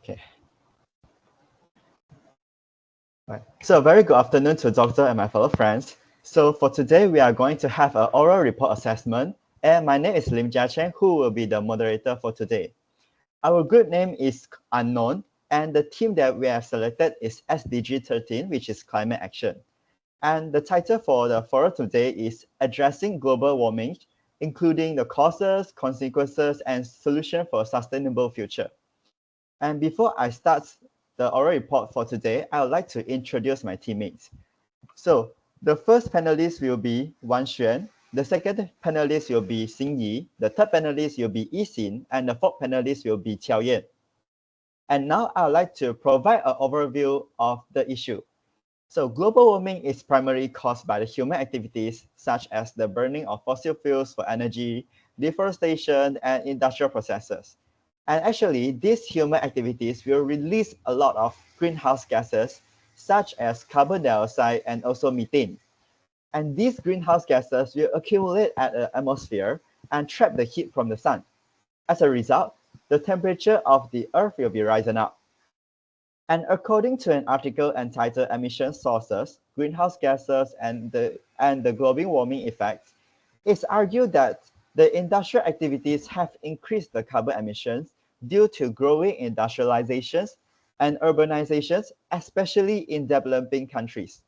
Okay. Right. So very good afternoon to Doctor and my fellow friends. So for today, we are going to have an oral report assessment. And my name is LIM JIA CHENG, who will be the moderator for today. Our group name is unknown, and the theme that we have selected is SDG 13, which is climate action. And the title for the forum today is Addressing Global Warming, including the causes, consequences, and solution for a sustainable future. And before I start the oral report for today, I would like to introduce my teammates. So the first panelist will be XUAN, the second panelist will be XING, the third panelist will be Yixin, and the fourth panelist will be QIAO. And now I would like to provide an overview of the issue. So global warming is primarily caused by the human activities such as the burning of fossil fuels for energy, deforestation, and industrial processes. And actually, these human activities will release a lot of greenhouse gases such as carbon dioxide and also methane. And these greenhouse gases will accumulate at the atmosphere and trap the heat from the sun. As a result, the temperature of the Earth will be rising up. And according to an article entitled Emission Sources, Greenhouse Gases and the Global Warming Effects, it's argued that the industrial activities have increased the carbon emissions due to growing industrializations and urbanizations, especially in developing countries.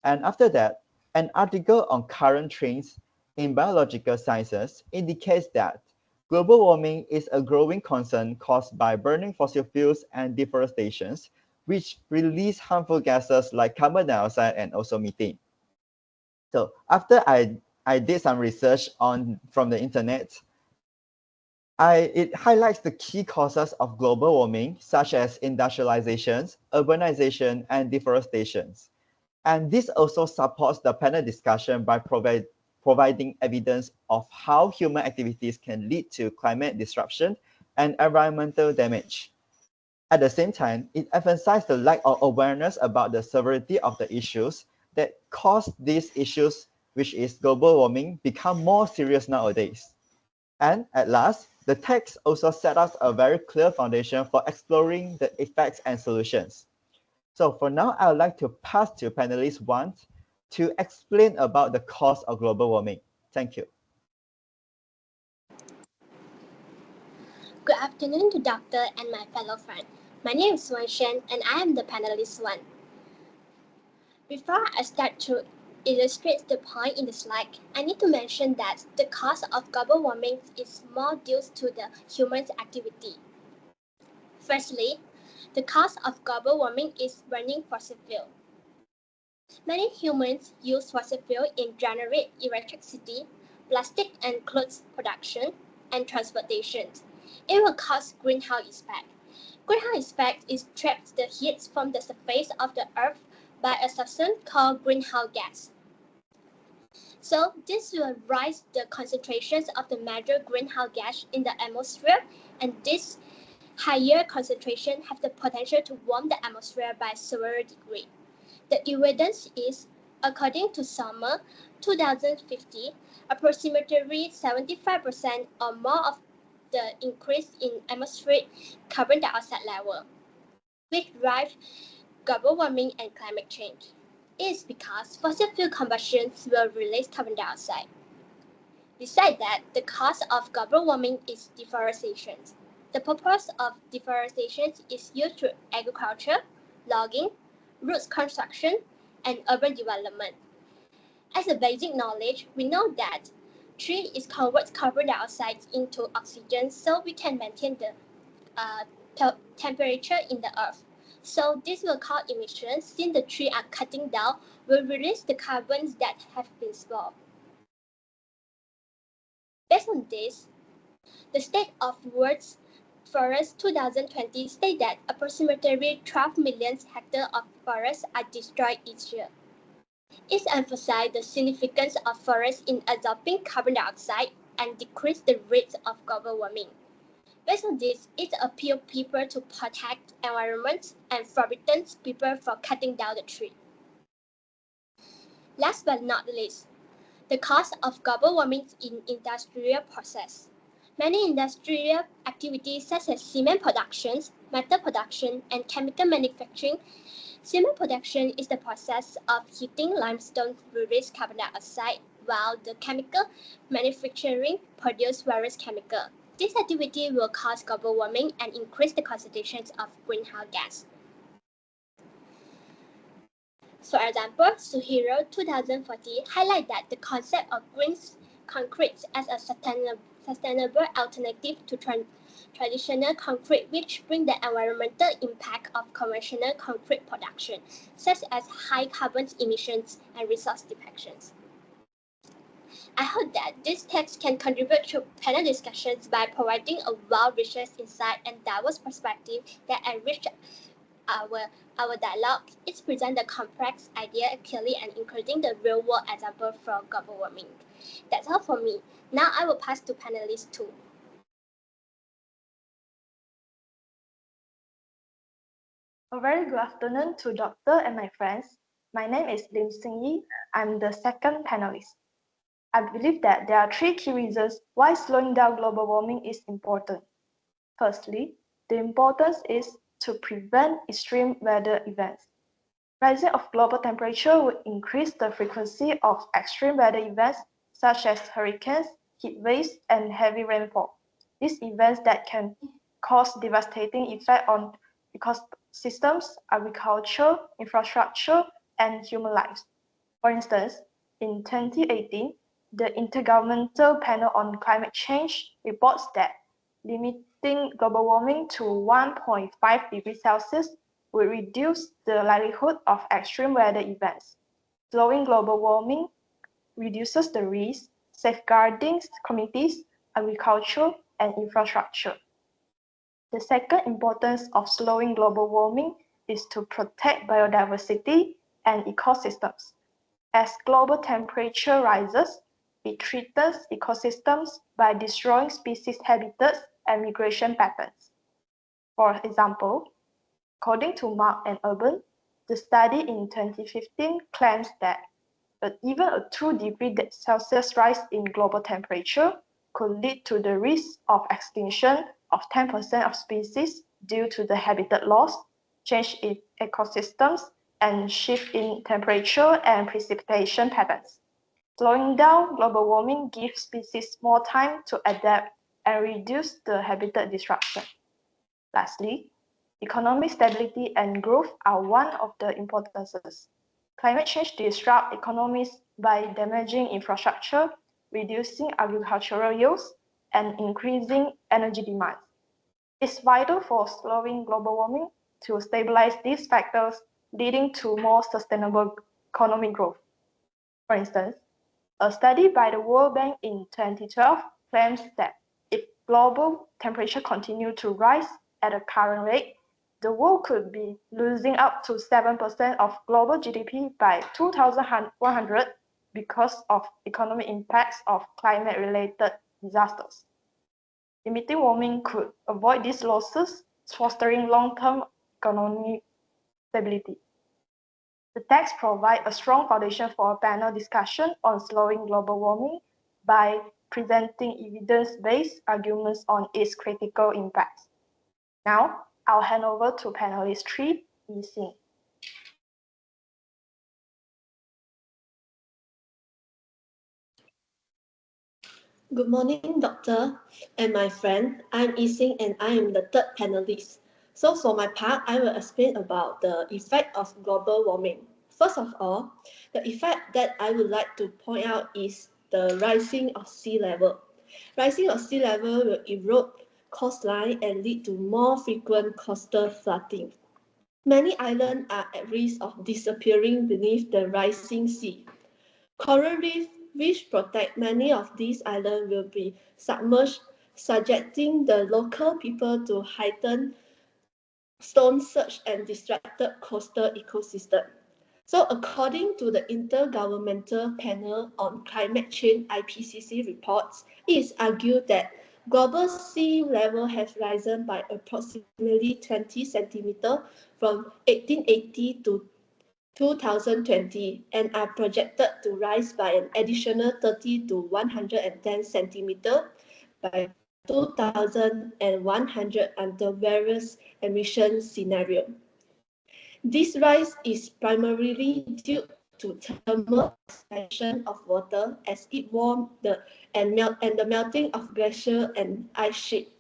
And after that, an article on current trends in biological sciences indicates that global warming is a growing concern caused by burning fossil fuels and deforestation, which release harmful gases like carbon dioxide and also methane. So after I did some research from the internet, it highlights the key causes of global warming, such as industrializations, urbanization, and deforestation. And this also supports the panel discussion by providing evidence of how human activities can lead to climate disruption and environmental damage. At the same time, it emphasized the lack of awareness about the severity of the issues that cause these issues, which is global warming, become more serious nowadays. And at last, the text also set us a very clear foundation for exploring the effects and solutions. So for now, I would like to pass to panelist 1 to explain about the cause of global warming. Thank you. Good afternoon to Doctor and my fellow friend. My name is XUAN and I am the panelist 1. Before I start to illustrate the point in the slide, I need to mention that the cause of global warming is more due to the human activity. Firstly, the cause of global warming is burning fossil fuel. Many humans use fossil fuel in generate electricity, plastic and clothes production, and transportation. It will cause greenhouse effect. Greenhouse effect is traps the heat from the surface of the earth by a substance called greenhouse gas. So this will rise the concentrations of the major greenhouse gas in the atmosphere, and this higher concentration have the potential to warm the atmosphere by several degrees. The evidence is, according to Summer 2050, approximately 75% or more of the increase in atmospheric carbon dioxide level, which drives global warming and climate change. It is because fossil fuel combustions will release carbon dioxide. Besides that, the cause of global warming is deforestation. The purpose of deforestation is used to agriculture, logging, road construction, and urban development. As a basic knowledge, we know that tree is converts carbon dioxide into oxygen so we can maintain the temperature in the earth. So this will cause emissions since the trees are cutting down will release the carbons that have been stored. Based on this, the State of World's Forest 2020 states that approximately 12 million hectares of forests are destroyed each year. It emphasized the significance of forests in absorbing carbon dioxide and decrease the rate of global warming. Based on this, it appeals people to protect the environment and forbids people from cutting down the tree. Last but not least, the cause of global warming in industrial process. Many industrial activities such as cement production, metal production, and chemical manufacturing. Cement production is the process of heating limestone to release carbon dioxide, while the chemical manufacturing produces various chemicals. This activity will cause global warming and increase the concentrations of greenhouse gas. For example, Suhiro 2040 highlights that the concept of green concrete as a sustainable alternative to traditional concrete, which bring the environmental impact of conventional concrete production, such as high carbon emissions and resource depletions. I hope that this text can contribute to panel discussions by providing a well-researched insight and diverse perspective that enrich our dialogue. It presents the complex idea clearly and including the real-world example for global warming. That's all for me. Now I will pass to panelist 2. A very good afternoon to Doctor and my friends. My name is LIM JIA. I'm the second panelist. I believe that there are 3 key reasons why slowing down global warming is important. Firstly, the importance is to prevent extreme weather events. Rising of global temperature will increase the frequency of extreme weather events such as hurricanes, heat waves, and heavy rainfall. These events that can cause devastating effect on ecosystems, agriculture, infrastructure, and human lives. For instance, in 2018, the Intergovernmental Panel on Climate Change reports that limiting global warming to 1.5 degrees Celsius will reduce the likelihood of extreme weather events. Slowing global warming reduces the risk, safeguarding communities, agriculture, and infrastructure. The second importance of slowing global warming is to protect biodiversity and ecosystems. As global temperature rises, it threatens ecosystems by destroying species habitats and migration patterns. For example, according to Mark and Urban, the study in 2015 claims that even a 2-degree Celsius rise in global temperature could lead to the risk of extinction of 10% of species due to the habitat loss, change in ecosystems, and shift in temperature and precipitation patterns. Slowing down global warming gives species more time to adapt and reduce the habitat disruption. Lastly, economic stability and growth are one of the importances. Climate change disrupts economies by damaging infrastructure, reducing agricultural yields, and increasing energy demand. It's vital for slowing global warming to stabilize these factors, leading to more sustainable economic growth. For instance, a study by the World Bank in 2012 claims that if global temperature continues to rise at a current rate, the world could be losing up to 7% of global GDP by 2100 because of economic impacts of climate-related disasters. Limiting warming could avoid these losses, fostering long-term economic stability. The text provides a strong foundation for a panel discussion on slowing global warming by presenting evidence-based arguments on its critical impacts. Now, I'll hand over to panelist 3, XING. Good morning, Doctor and my friend. I'm XING and I am the third panelist. So for my part, I will explain about the effect of global warming. First of all, the effect that I would like to point out is the rising of sea level. Rising of sea level will erode coastline and lead to more frequent coastal flooding. Many islands are at risk of disappearing beneath the rising sea. Coral reefs, which protect many of these islands, will be submerged, subjecting the local people to heightened stone search and disrupted coastal ecosystem. So according to the Intergovernmental Panel on Climate Change IPCC reports, it is argued that global sea level has risen by approximately 20 centimeters from 1880 to 2020 and are projected to rise by an additional 30 to 110 centimeters by 2100 under various emission scenarios. This rise is primarily due to thermal expansion of water as it warms and the melting of glacier and ice sheet.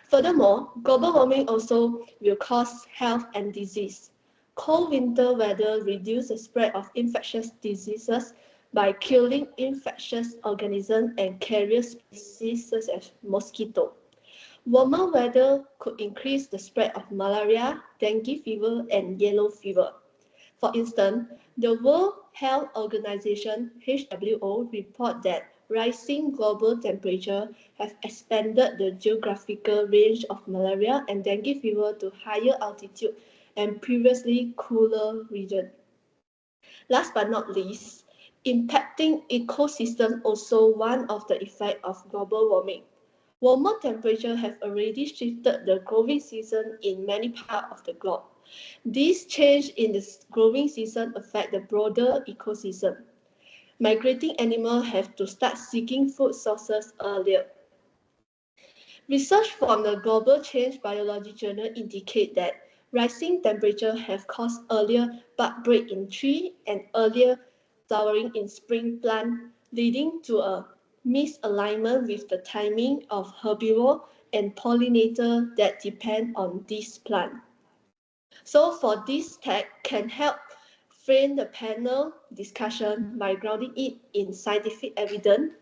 Furthermore, global warming also will cause health and disease. Cold winter weather reduces the spread of infectious diseases by killing infectious organisms and carrier species such as mosquito. Warmer weather could increase the spread of malaria, dengue fever, and yellow fever. For instance, the World Health Organization (WHO) report that rising global temperature have expanded the geographical range of malaria and dengue fever to higher altitude and previously cooler regions. Last but not least, impacting ecosystem also one of the effects of global warming. Warmer temperatures have already shifted the growing season in many parts of the globe. This change in the growing season affect the broader ecosystem. Migrating animals have to start seeking food sources earlier. Research from the Global Change Biology Journal indicate that rising temperatures have caused earlier bud break in tree and earlier flowering in spring plant, leading to a misalignment with the timing of herbivore and pollinator that depend on this plant. So for this tag can help frame the panel discussion by grounding it in scientific evidence,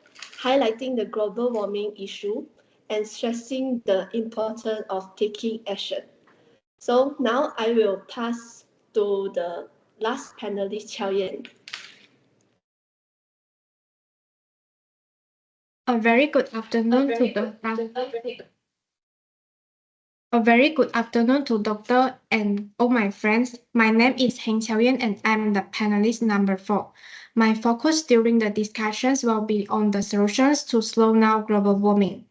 highlighting the global warming issue, and stressing the importance of taking action. So now I will pass to the last panelist, QIAO. A very good afternoon to Doctor and all my friends. My name is HENG and I'm the panelist number 4. My focus during the discussions will be on the solutions to slow down global warming.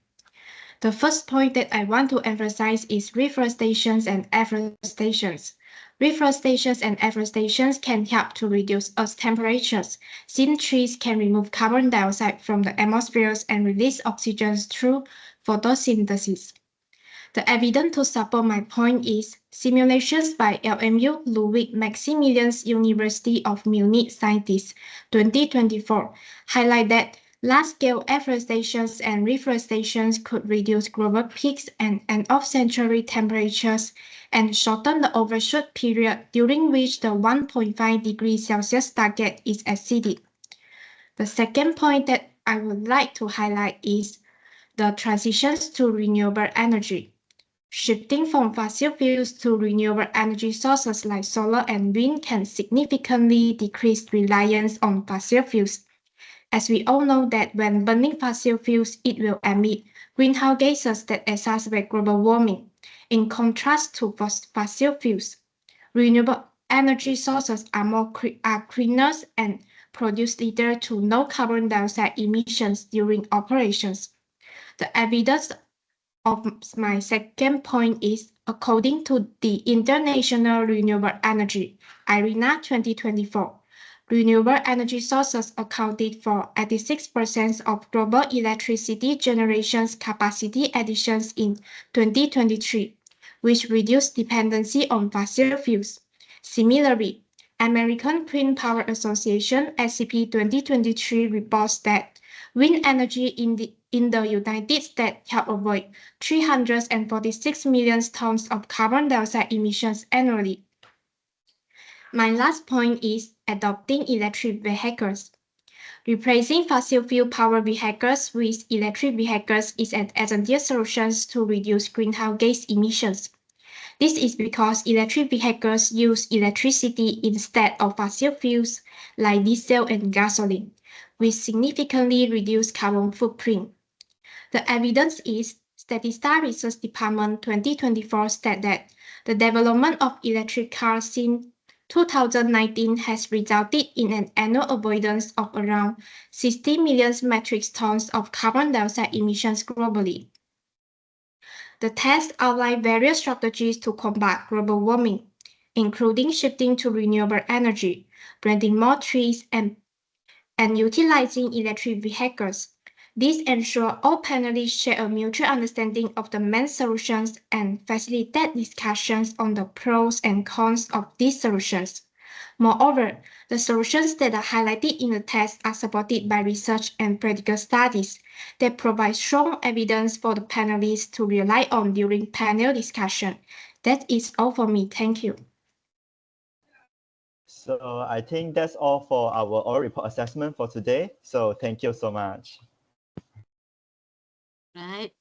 The first point that I want to emphasize is reforestation and afforestation. Reforestation and afforestation can help to reduce Earth's temperatures, since trees can remove carbon dioxide from the atmosphere and release oxygen through photosynthesis. The evidence to support my point is simulations by LMU Ludwig Maximilian University of Munich scientists 2024 highlight that large-scale afforestation and reforestation could reduce global peaks and end-of-century temperatures and shorten the overshoot period during which the 1.5 degrees Celsius target is exceeded. The second point that I would like to highlight is the transitions to renewable energy. Shifting from fossil fuels to renewable energy sources like solar and wind can significantly decrease reliance on fossil fuels. As we all know that when burning fossil fuels, it will emit greenhouse gases that exacerbate global warming. In contrast to fossil fuels, renewable energy sources are cleaner and produce little to no carbon dioxide emissions during operations. The evidence of my second point is, according to the International Renewable Energy IRENA 2024, renewable energy sources accounted for 86% of global electricity generation's capacity additions in 2023, which reduced dependency on fossil fuels. Similarly, American Clean Power Association (ACP) 2023 reports that wind energy in the United States help avoid 346 million tons of carbon dioxide emissions annually. My last point is adopting electric vehicles. Replacing fossil fuel powered vehicles with electric vehicles is an advantageous solution to reduce greenhouse gas emissions. This is because electric vehicles use electricity instead of fossil fuels like diesel and gasoline, which significantly reduce carbon footprint. The evidence is Statista Research Department 2024 stated that the development of electric cars since 2019 has resulted in an annual avoidance of around 60 million metric tons of carbon dioxide emissions globally. The test outlined various strategies to combat global warming, including shifting to renewable energy, planting more trees, and utilizing electric vehicles. This ensures all panelists share a mutual understanding of the main solutions and facilitate discussions on the pros and cons of these solutions. Moreover, the solutions that are highlighted in the text are supported by research and practical studies that provide strong evidence for the panelists to rely on during panel discussion. That is all for me. Thank you. So I think that's all for our oral report assessment for today. So thank you so much. Right.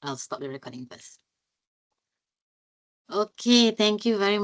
I'll stop the recording first. Okay, thank you very much.